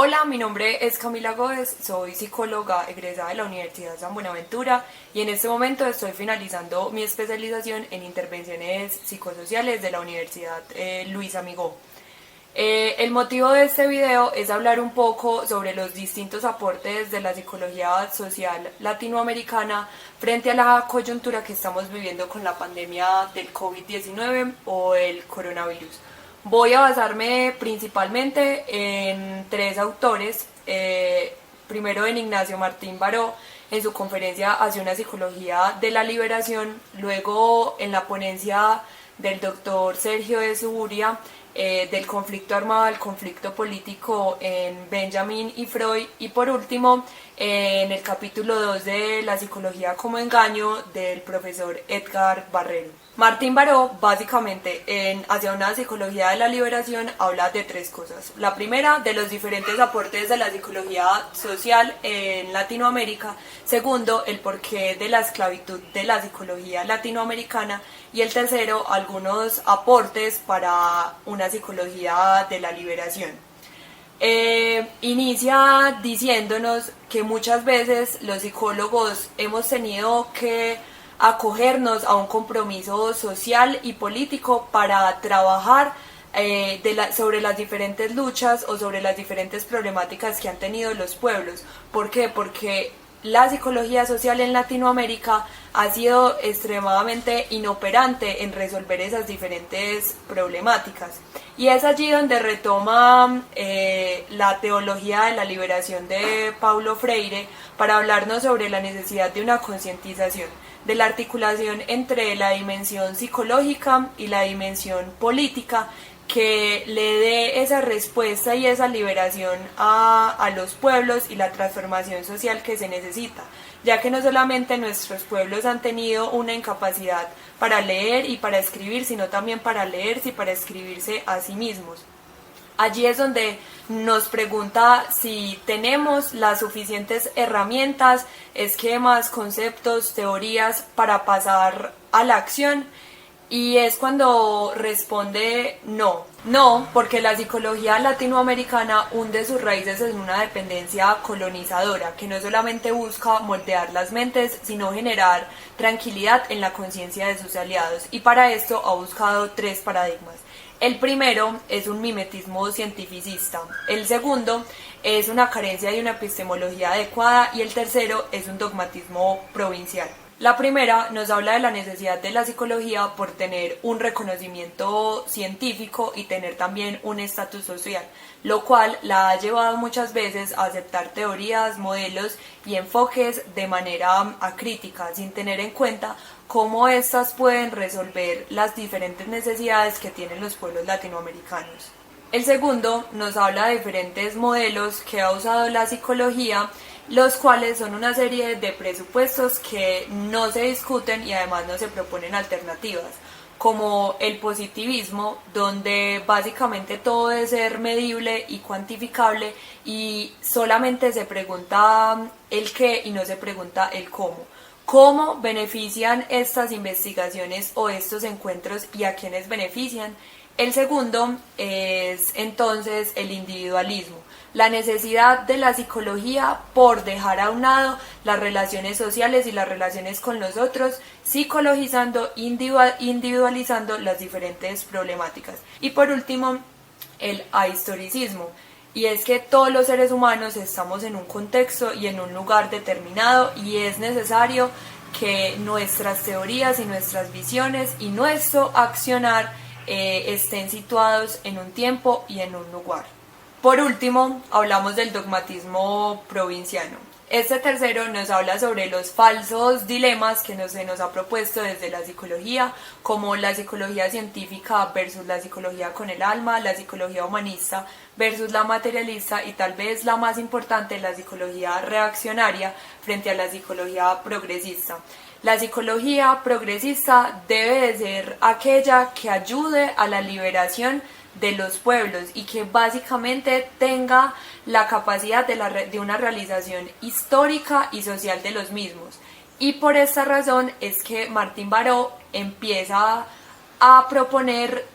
Hola, mi nombre es Camila Gómez, soy psicóloga egresada de la Universidad San Buenaventura y en este momento estoy finalizando mi especialización en intervenciones psicosociales de la Universidad Luis Amigó. El motivo de este video es hablar un poco sobre los distintos aportes de la psicología social latinoamericana frente a la coyuntura que estamos viviendo con la pandemia del COVID-19 o el coronavirus. Voy a basarme principalmente en tres autores, primero en Ignacio Martín Baró, en su conferencia Hacia una psicología de la liberación, luego en la ponencia del doctor Sergio de Suburia, del conflicto armado al conflicto político en Benjamin y Freud, y por último en el capítulo 2 de La psicología como engaño del profesor Edgar Barrero. Martín Baró, básicamente, en Hacia una psicología de la liberación, habla de tres cosas. La primera, de los diferentes aportes de la psicología social en Latinoamérica. Segundo, el porqué de la esclavitud de la psicología latinoamericana. Y el tercero, algunos aportes para una psicología de la liberación. Inicia diciéndonos que muchas veces los psicólogos hemos tenido que acogernos a un compromiso social y político para trabajar sobre las diferentes luchas o sobre las diferentes problemáticas que han tenido los pueblos. ¿Por qué? Porque la psicología social en Latinoamérica ha sido extremadamente inoperante en resolver esas diferentes problemáticas. Y es allí donde retoma la teología de la liberación de Paulo Freire para hablarnos sobre la necesidad de una concientización, de la articulación entre la dimensión psicológica y la dimensión política que le dé esa respuesta y esa liberación a los pueblos y la transformación social que se necesita, ya que no solamente nuestros pueblos han tenido una incapacidad para leer y para escribir, sino también para leerse y para escribirse a sí mismos. Allí es donde nos pregunta si tenemos las suficientes herramientas, esquemas, conceptos, teorías para pasar a la acción. Y es cuando responde no. No, porque la psicología latinoamericana hunde sus raíces en una dependencia colonizadora que no solamente busca moldear las mentes, sino generar tranquilidad en la conciencia de sus aliados. Y para esto ha buscado tres paradigmas. El primero es un mimetismo cientificista, el segundo es una carencia de una epistemología adecuada y el tercero es un dogmatismo provincial. La primera nos habla de la necesidad de la psicología por tener un reconocimiento científico y tener también un estatus social, lo cual la ha llevado muchas veces a aceptar teorías, modelos y enfoques de manera acrítica, sin tener en cuenta cómo éstas pueden resolver las diferentes necesidades que tienen los pueblos latinoamericanos. El segundo nos habla de diferentes modelos que ha usado la psicología, los cuales son una serie de presupuestos que no se discuten y además no se proponen alternativas, como el positivismo, donde básicamente todo debe ser medible y cuantificable y solamente se pregunta el qué y no se pregunta el cómo. ¿Cómo benefician estas investigaciones o estos encuentros y a quiénes benefician? El segundo es entonces el individualismo, la necesidad de la psicología por dejar a un lado las relaciones sociales y las relaciones con los otros, psicologizando, individualizando las diferentes problemáticas. Y por último, el ahistoricismo. Y es que todos los seres humanos estamos en un contexto y en un lugar determinado y es necesario que nuestras teorías y nuestras visiones y nuestro accionar estén situados en un tiempo y en un lugar. Por último, hablamos del dogmatismo provinciano. Este tercero nos habla sobre los falsos dilemas que se nos ha propuesto desde la psicología, como la psicología científica versus la psicología con el alma, la psicología humanista versus la materialista y tal vez la más importante, la psicología reaccionaria frente a la psicología progresista. La psicología progresista debe de ser aquella que ayude a la liberación de los pueblos y que básicamente tenga la capacidad de una realización histórica y social de los mismos. Y por esta razón es que Martín Baró empieza a proponer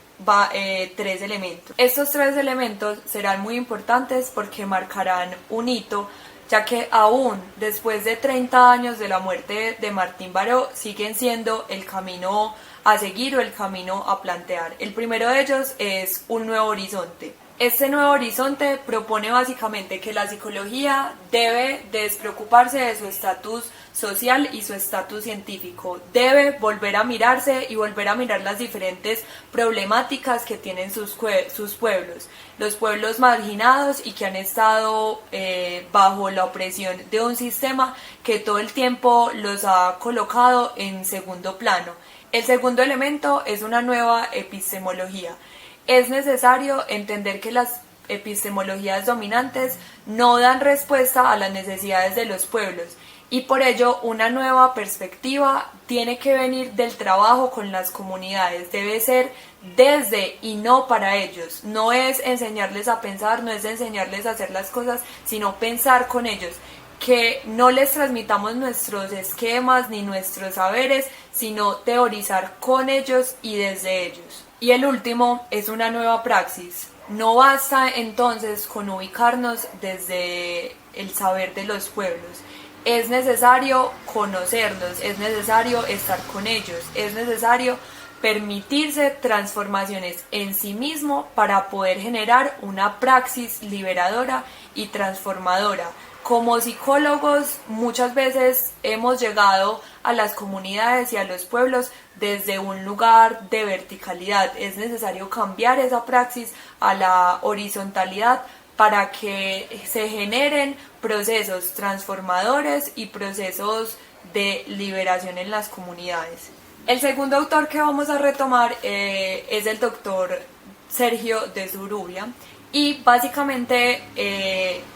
tres elementos. Estos tres elementos serán muy importantes porque marcarán un hito, ya que aún después de 30 años de la muerte de Martín Baró siguen siendo el camino a seguir o el camino a plantear. El primero de ellos es un nuevo horizonte. Este nuevo horizonte propone básicamente que la psicología debe despreocuparse de su estatus social y su estatus científico. Debe volver a mirarse y volver a mirar las diferentes problemáticas que tienen sus pueblos. Los pueblos marginados y que han estado bajo la opresión de un sistema que todo el tiempo los ha colocado en segundo plano. El segundo elemento es una nueva epistemología. Es necesario entender que las epistemologías dominantes no dan respuesta a las necesidades de los pueblos y por ello una nueva perspectiva tiene que venir del trabajo con las comunidades, debe ser desde y no para ellos. No es enseñarles a pensar, no es enseñarles a hacer las cosas, sino pensar con ellos. Que no les transmitamos nuestros esquemas ni nuestros saberes, sino teorizar con ellos y desde ellos. Y el último es una nueva praxis. No basta entonces con ubicarnos desde el saber de los pueblos. Es necesario conocerlos, es necesario estar con ellos, es necesario permitirse transformaciones en sí mismo para poder generar una praxis liberadora y transformadora. Como psicólogos muchas veces hemos llegado a las comunidades y a los pueblos desde un lugar de verticalidad. Es necesario cambiar esa praxis a la horizontalidad para que se generen procesos transformadores y procesos de liberación en las comunidades. El segundo autor que vamos a retomar es el doctor Sergio de Zurbia. Y básicamente,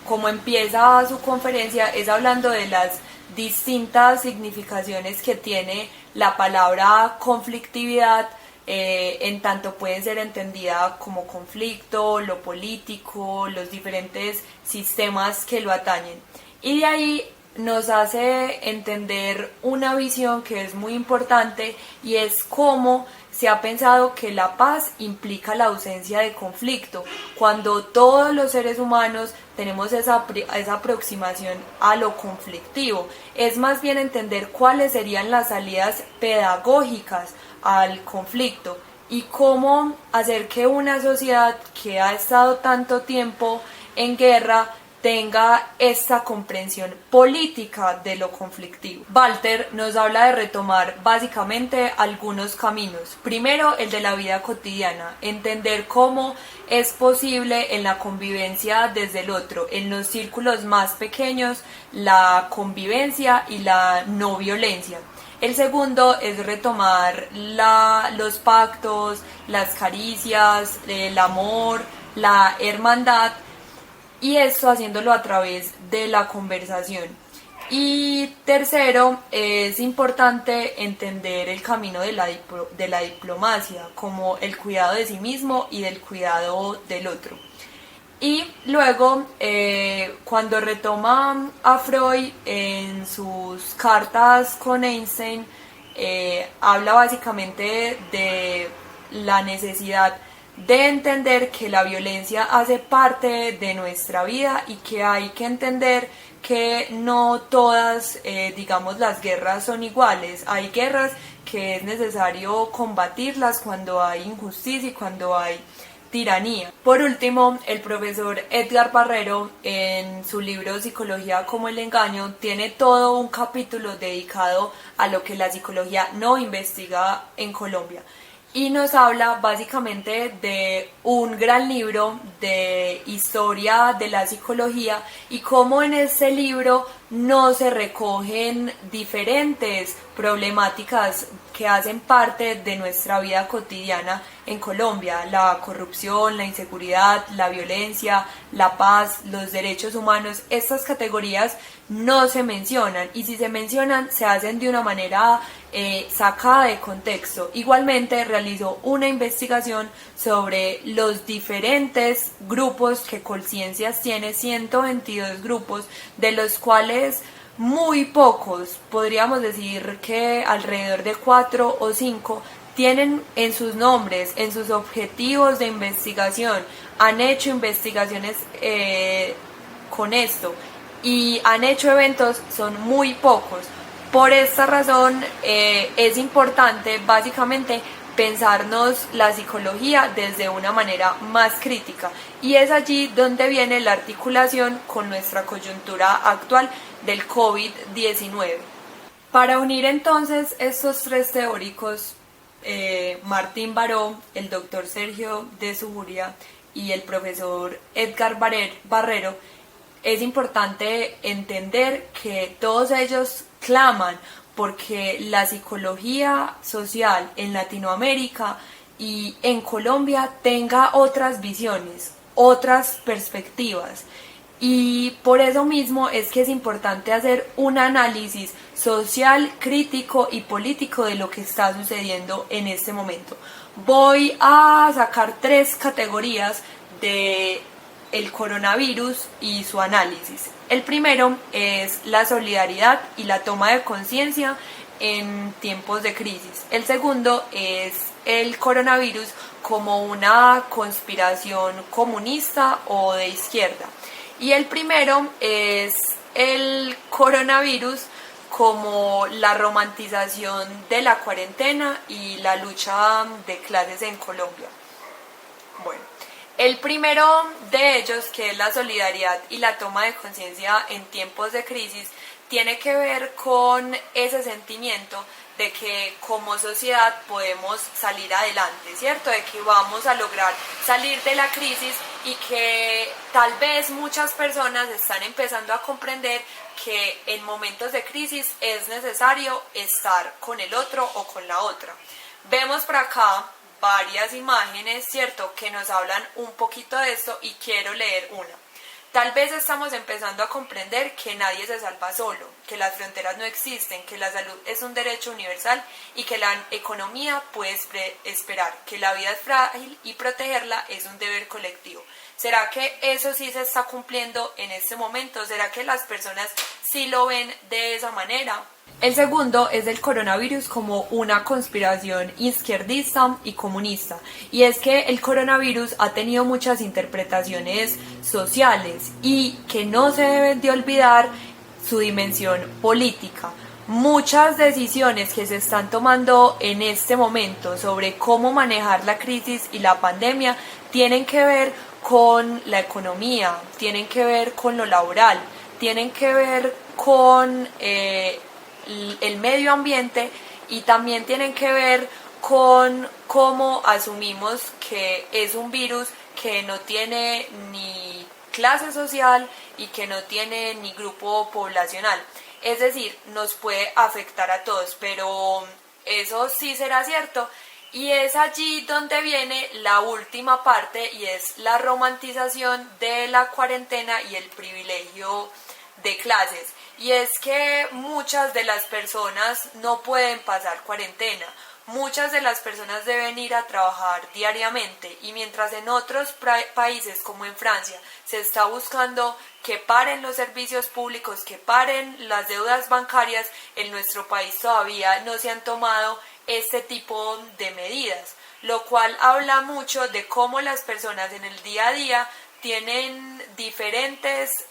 como empieza su conferencia, es hablando de las distintas significaciones que tiene la palabra conflictividad, en tanto puede ser entendida como conflicto, lo político, los diferentes sistemas que lo atañen. Y de ahí nos hace entender una visión que es muy importante y es cómo se ha pensado que la paz implica la ausencia de conflicto, cuando todos los seres humanos tenemos esa aproximación a lo conflictivo. Es más bien entender cuáles serían las salidas pedagógicas al conflicto y cómo hacer que una sociedad que ha estado tanto tiempo en guerra tenga esta comprensión política de lo conflictivo. Walter nos habla de retomar básicamente algunos caminos. Primero, el de la vida cotidiana, entender cómo es posible en la convivencia desde el otro, en los círculos más pequeños, la convivencia y la no violencia. El segundo es retomar los pactos, las caricias, el amor, la hermandad, y esto haciéndolo a través de la conversación. Y tercero, es importante entender el camino de la diplomacia como el cuidado de sí mismo y del cuidado del otro. Y luego, cuando retoma a Freud en sus cartas con Einstein, habla básicamente de la necesidad de entender que la violencia hace parte de nuestra vida y que hay que entender que no todas, las guerras son iguales. Hay guerras que es necesario combatirlas cuando hay injusticia y cuando hay tiranía. Por último, el profesor Edgar Barrero, en su libro Psicología como el engaño, tiene todo un capítulo dedicado a lo que la psicología no investiga en Colombia. Y nos habla básicamente de un gran libro de historia de la psicología y cómo en ese libro no se recogen diferentes problemáticas que hacen parte de nuestra vida cotidiana en Colombia: la corrupción, la inseguridad, la violencia, la paz, los derechos humanos. Estas categorías no se mencionan, y si se mencionan se hacen de una manera sacada de contexto. Igualmente realizó una investigación sobre los diferentes grupos que Colciencias tiene, 122 grupos, de los cuales muy pocos, podríamos decir que alrededor de 4 o 5, tienen en sus nombres, en sus objetivos de investigación, han hecho investigaciones con esto y han hecho eventos, son muy pocos. Por esta razón es importante básicamente pensarnos la psicología desde una manera más crítica, y es allí donde viene la articulación con nuestra coyuntura actual del COVID-19. Para unir entonces estos tres teóricos, Martín Baró, el doctor Sergio de Zuburia y el profesor Edgar Barrero, es importante entender que todos ellos claman porque la psicología social en Latinoamérica y en Colombia tenga otras visiones, otras perspectivas. Y por eso mismo es que es importante hacer un análisis social, crítico y político de lo que está sucediendo en este momento. Voy a sacar tres categorías de el coronavirus y su análisis. El primero es la solidaridad y la toma de conciencia en tiempos de crisis. El segundo es el coronavirus como una conspiración comunista o de izquierda. Y el primero es el coronavirus como la romantización de la cuarentena y la lucha de clases en Colombia. Bueno, el primero de ellos, que es la solidaridad y la toma de conciencia en tiempos de crisis, tiene que ver con ese sentimiento de que como sociedad podemos salir adelante, ¿cierto? De que vamos a lograr salir de la crisis y que tal vez muchas personas están empezando a comprender que en momentos de crisis es necesario estar con el otro o con la otra. Vemos por acá varias imágenes, ¿cierto?, que nos hablan un poquito de esto y quiero leer una. Tal vez estamos empezando a comprender que nadie se salva solo, que las fronteras no existen, que la salud es un derecho universal y que la economía puede esperar, que la vida es frágil y protegerla es un deber colectivo. ¿Será que eso sí se está cumpliendo en este momento? ¿Será que las personas sí lo ven de esa manera? El segundo es el coronavirus como una conspiración izquierdista y comunista, y es que el coronavirus ha tenido muchas interpretaciones sociales y que no se deben de olvidar su dimensión política. Muchas decisiones que se están tomando en este momento sobre cómo manejar la crisis y la pandemia tienen que ver con la economía, tienen que ver con lo laboral, tienen que ver con el medio ambiente y también tienen que ver con cómo asumimos que es un virus que no tiene ni clase social y que no tiene ni grupo poblacional. Es decir, nos puede afectar a todos, pero eso sí será cierto. Y es allí donde viene la última parte, y es la romantización de la cuarentena y el privilegio de clases. Y es que muchas de las personas no pueden pasar cuarentena, muchas de las personas deben ir a trabajar diariamente, y mientras en otros países como en Francia se está buscando que paren los servicios públicos, que paren las deudas bancarias, en nuestro país todavía no se han tomado este tipo de medidas, lo cual habla mucho de cómo las personas en el día a día tienen diferentes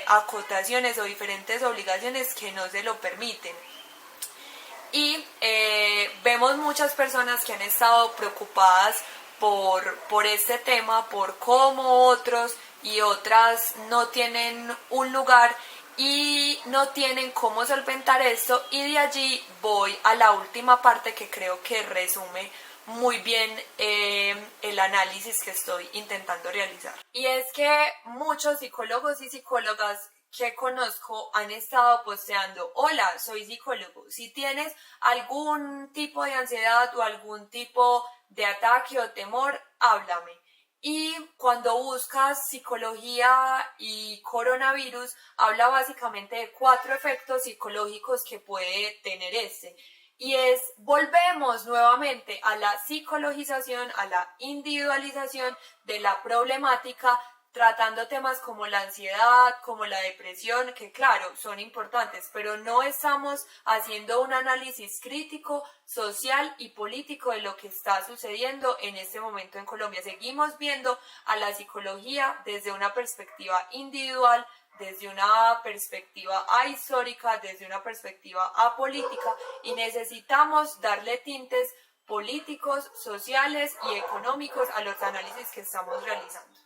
acotaciones o diferentes obligaciones que no se lo permiten. Y vemos muchas personas que han estado preocupadas por este tema, por cómo otros y otras no tienen un lugar y no tienen cómo solventar esto, y de allí voy a la última parte que creo que resume muy bien el análisis que estoy intentando realizar. Y es que muchos psicólogos y psicólogas que conozco han estado posteando: hola, soy psicólogo, si tienes algún tipo de ansiedad o algún tipo de ataque o temor, háblame. Y cuando buscas psicología y coronavirus, habla básicamente de 4 efectos psicológicos que puede tener este. Y volvemos nuevamente a la psicologización, a la individualización de la problemática, tratando temas como la ansiedad, como la depresión, que claro, son importantes, pero no estamos haciendo un análisis crítico, social y político de lo que está sucediendo en este momento en Colombia. Seguimos viendo a la psicología desde una perspectiva individual, desde una perspectiva ahistórica, desde una perspectiva apolítica, y necesitamos darle tintes políticos, sociales y económicos a los análisis que estamos realizando.